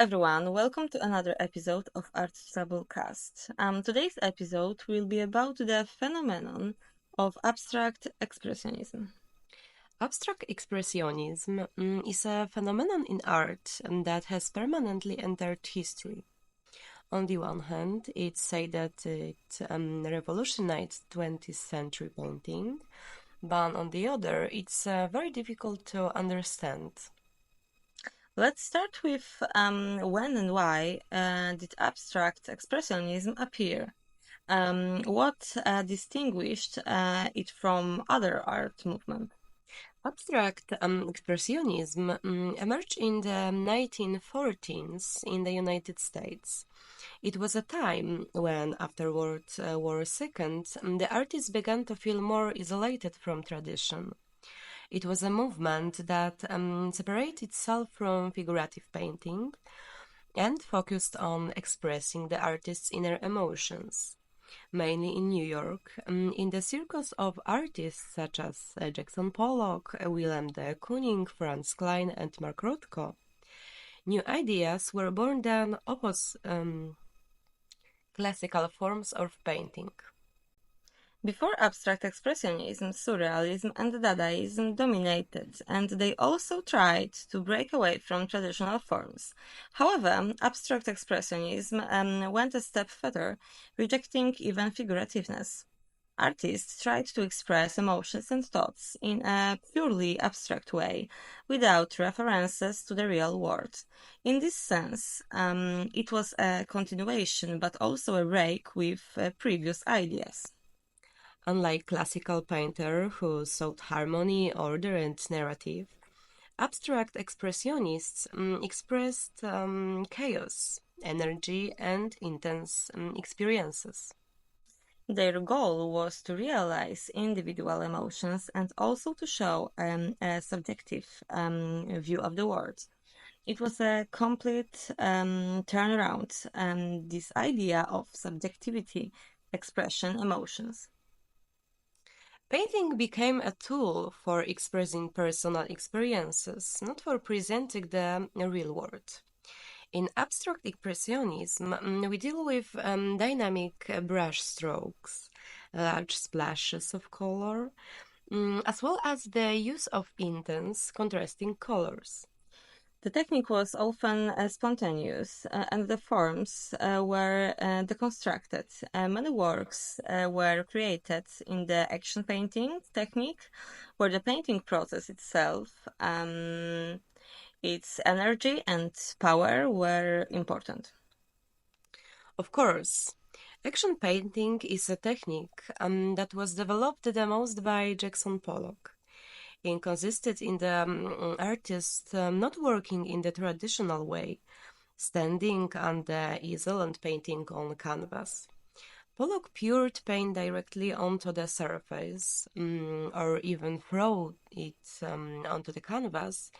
everyone, welcome to another episode of Art Cast. Today's episode will be about the phenomenon of abstract expressionism. Abstract Expressionism is a phenomenon in art that has permanently entered history. On the one hand, it's said that it revolutionized 20th century painting, but on the other, it's very difficult to understand. Let's start with when and why did abstract expressionism appear? What distinguished it from other art movements? Abstract Expressionism emerged in the 1914s in the United States. It was a time when, after World War II, the artists began to feel more isolated from tradition. It was a movement that separated itself from figurative painting and focused on expressing the artist's inner emotions, mainly in New York, in the circles of artists such as Jackson Pollock, Willem de Kooning, Franz Klein, and Mark Rothko. New ideas were born that opposed classical forms of painting. Before abstract expressionism, surrealism and Dadaism dominated, and they also tried to break away from traditional forms. However, abstract expressionism went a step further, rejecting even figurativeness. Artists tried to express emotions and thoughts in a purely abstract way, without references to the real world. In this sense, it was a continuation but also a break with previous ideas. Unlike classical painter who sought harmony, order, and narrative, abstract expressionists expressed chaos, energy, and intense experiences. Their goal was to realize individual emotions and also to show a subjective view of the world. It was a complete turnaround, this idea of subjectivity, expression, emotions. Painting became a tool for expressing personal experiences, not for presenting the real world. In abstract expressionism, we deal with dynamic brush strokes, large splashes of color, as well as the use of intense, contrasting colors. The technique was often spontaneous, and the forms were deconstructed. Many works were created in the action painting technique, where the painting process itself, its energy and power were important. Of course, action painting is a technique that was developed the most by Jackson Pollock. It consisted in the artist not working in the traditional way, standing on the easel and painting on canvas. Pollock poured paint directly onto the surface, or even throw it onto the canvas,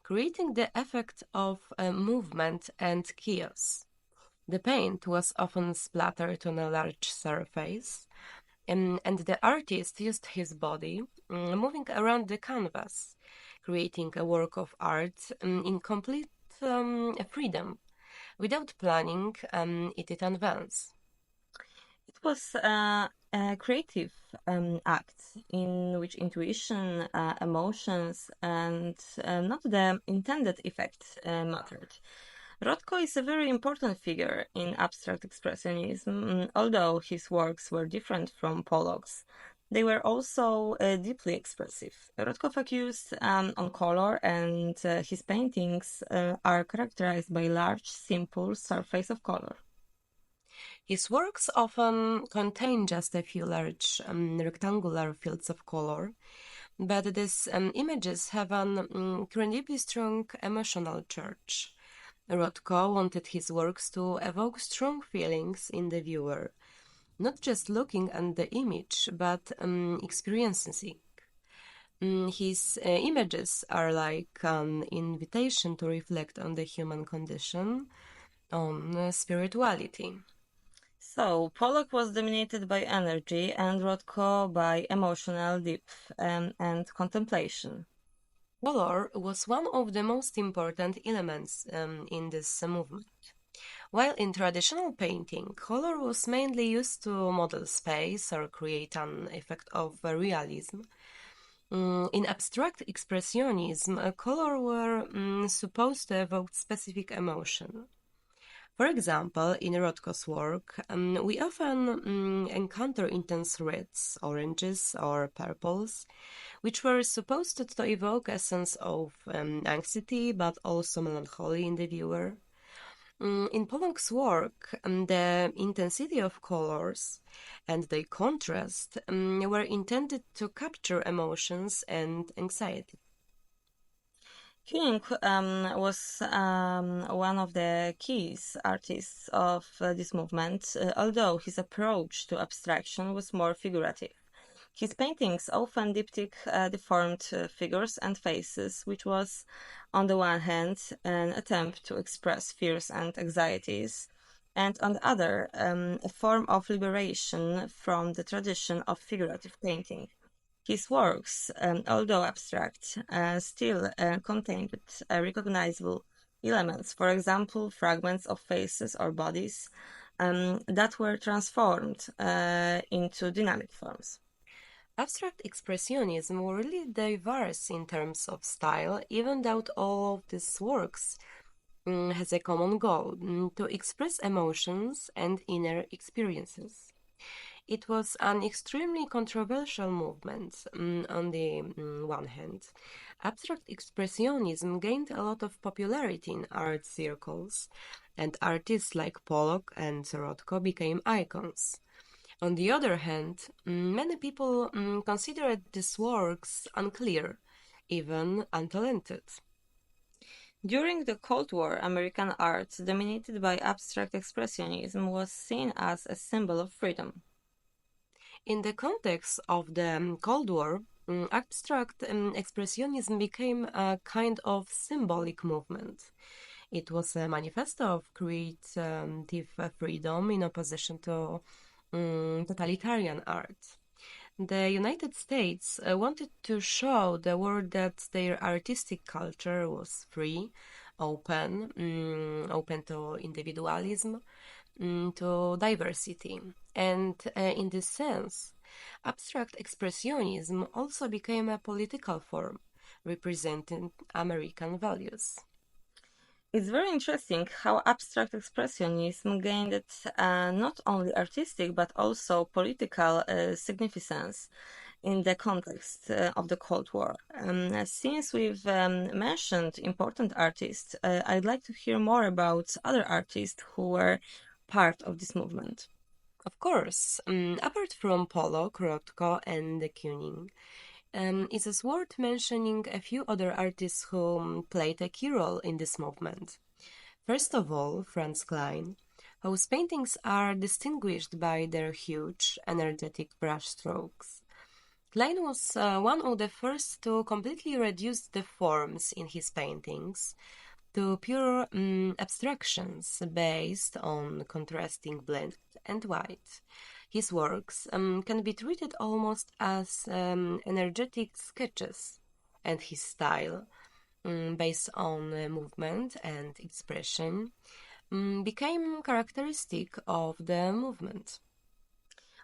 creating the effect of movement and chaos. The paint was often splattered on a large surface, and the artist used his body, moving around the canvas, creating a work of art in complete freedom, without planning it in advance. It was a creative act in which intuition, emotions, and not the intended effect mattered. Rothko is a very important figure in abstract expressionism, although his works were different from Pollock's. They were also deeply expressive. Rothko focused on color, and his paintings are characterized by large, simple surface of color. His works often contain just a few large rectangular fields of color, but these images have an incredibly strong emotional charge. Rothko wanted his works to evoke strong feelings in the viewer, not just looking at the image, but experiencing it. His images are like an invitation to reflect on the human condition, on spirituality. So, Pollock was dominated by energy and Rothko by emotional depth and contemplation. Color was one of the most important elements in this movement. While in traditional painting, color was mainly used to model space or create an effect of realism. In abstract expressionism, color were supposed to evoke specific emotion. For example, in Rothko's work, we often encounter intense reds, oranges, or purples, which were supposed to evoke a sense of anxiety but also melancholy in the viewer. In Pollock's work, the intensity of colors and their contrast were intended to capture emotions and anxiety. Kuning was one of the keys artists of this movement, although his approach to abstraction was more figurative. His paintings often depict deformed figures and faces, which was, on the one hand, an attempt to express fears and anxieties, and on the other, a form of liberation from the tradition of figurative painting. His works, although abstract, still contained recognizable elements, for example, fragments of faces or bodies that were transformed into dynamic forms. Abstract expressionism were really diverse in terms of style, even though all of these works has a common goal to express emotions and inner experiences. It was an extremely controversial movement. On the one hand, abstract expressionism gained a lot of popularity in art circles, and artists like Pollock and Rothko became icons. On the other hand, many people considered these works unclear, even untalented. During the Cold War, American art, dominated by abstract expressionism, was seen as a symbol of freedom. In the context of the Cold War, abstract expressionism became a kind of symbolic movement. It was a manifesto of creative freedom in opposition to totalitarian art. The United States wanted to show the world that their artistic culture was free, open to individualism, to diversity. And in this sense, abstract expressionism also became a political form representing American values. It's very interesting how abstract expressionism gained not only artistic but also political significance in the context of the Cold War. Since we've mentioned important artists, I'd like to hear more about other artists who were part of this movement. Of course, apart from Pollock, Rothko, and de Kooning, it is worth mentioning a few other artists who played a key role in this movement. First of all, Franz Klein, whose paintings are distinguished by their huge, energetic brushstrokes. Klein was one of the first to completely reduce the forms in his paintings to pure abstractions based on contrasting black and white. His works can be treated almost as energetic sketches, and his style, based on movement and expression, became characteristic of the movement.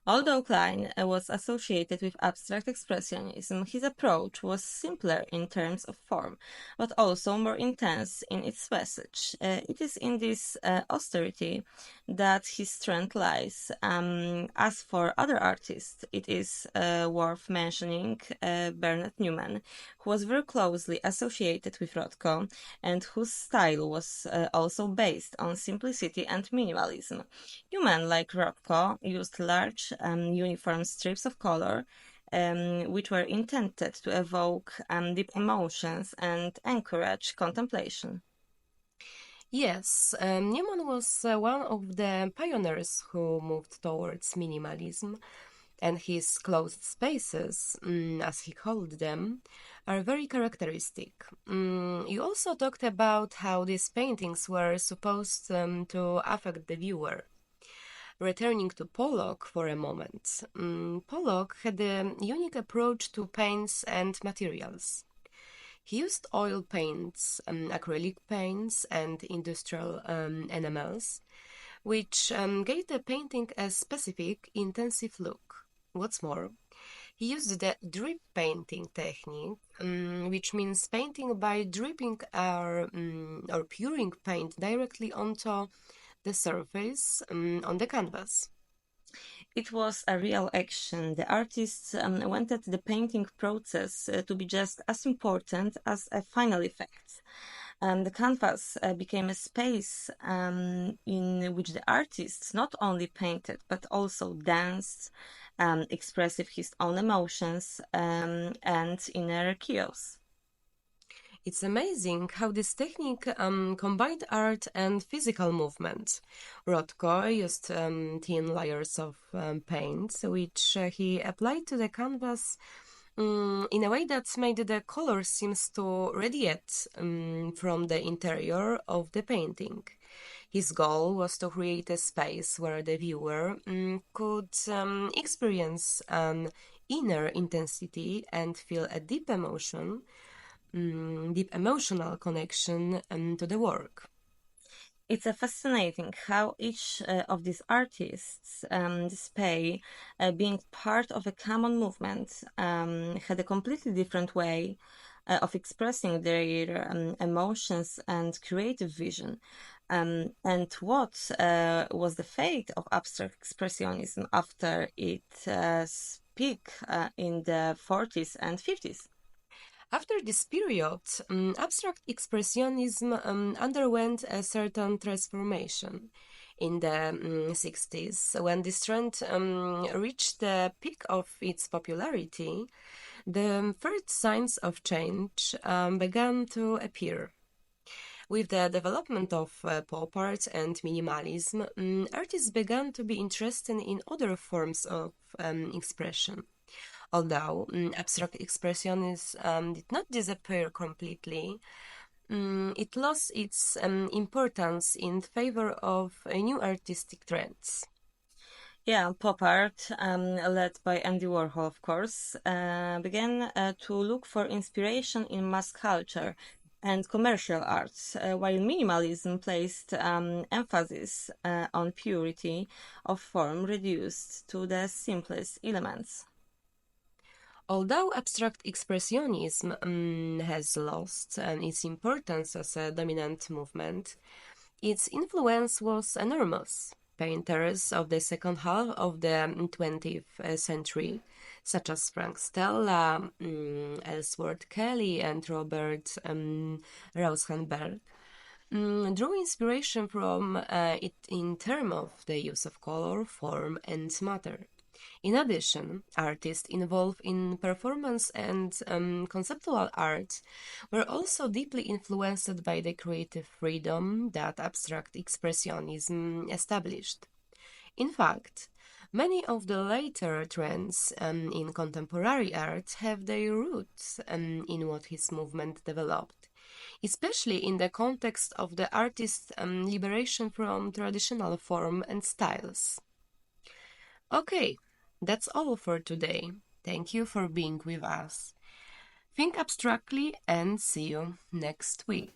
Although Klein was associated with abstract expressionism, his approach was simpler in terms of form, but also more intense in its message. It is in this austerity that his strength lies. As for other artists, it is worth mentioning Bernard Newman, who was very closely associated with Rothko and whose style was also based on simplicity and minimalism. Human, like Rothko, used large uniform strips of color, which were intended to evoke deep emotions and encourage contemplation. Yes, Newman was one of the pioneers who moved towards minimalism, and his closed spaces, as he called them, are very characteristic. You also talked about how these paintings were supposed to affect the viewer. Returning to Pollock for a moment, Pollock had a unique approach to paints and materials. He used oil paints, acrylic paints, and industrial enamels, which gave the painting a specific, intensive look. What's more, he used the drip painting technique, which means painting by dripping or pouring paint directly onto the surface on the canvas. It was a real action. The artists wanted the painting process to be just as important as a final effect. The canvas became a space in which the artist not only painted but also danced, expressive his own emotions and inner chaos. It's amazing how this technique combined art and physical movement. Rothko used thin layers of paint, which he applied to the canvas in a way that made the color seems to radiate from the interior of the painting. His goal was to create a space where the viewer could experience an inner intensity and feel a deep emotional connection to the work. It's a fascinating how each of these artists display being part of a common movement had a completely different way of expressing their emotions and creative vision. And what was the fate of abstract expressionism after its peak in the 40s and 50s? After this period, abstract expressionism underwent a certain transformation. In the 60s, when this trend reached the peak of its popularity, the first signs of change began to appear. With the development of pop art and minimalism, artists began to be interested in other forms of expression. Although abstract expressionism did not disappear completely, it lost its importance in favor of new artistic trends. Yeah, pop art, led by Andy Warhol, of course, began to look for inspiration in mass culture and commercial arts, while minimalism placed emphasis on purity of form reduced to the simplest elements. Although abstract expressionism has lost its importance as a dominant movement, its influence was enormous. Painters of the second half of the 20th century, such as Frank Stella, Ellsworth Kelly, and Robert Rauschenberg, drew inspiration from it in terms of the use of color, form, and matter. In addition, artists involved in performance and conceptual art were also deeply influenced by the creative freedom that abstract expressionism established. In fact, many of the later trends in contemporary art have their roots in what his movement developed, especially in the context of the artist's liberation from traditional form and styles. Okay, that's all for today. Thank you for being with us. Think abstractly and see you next week.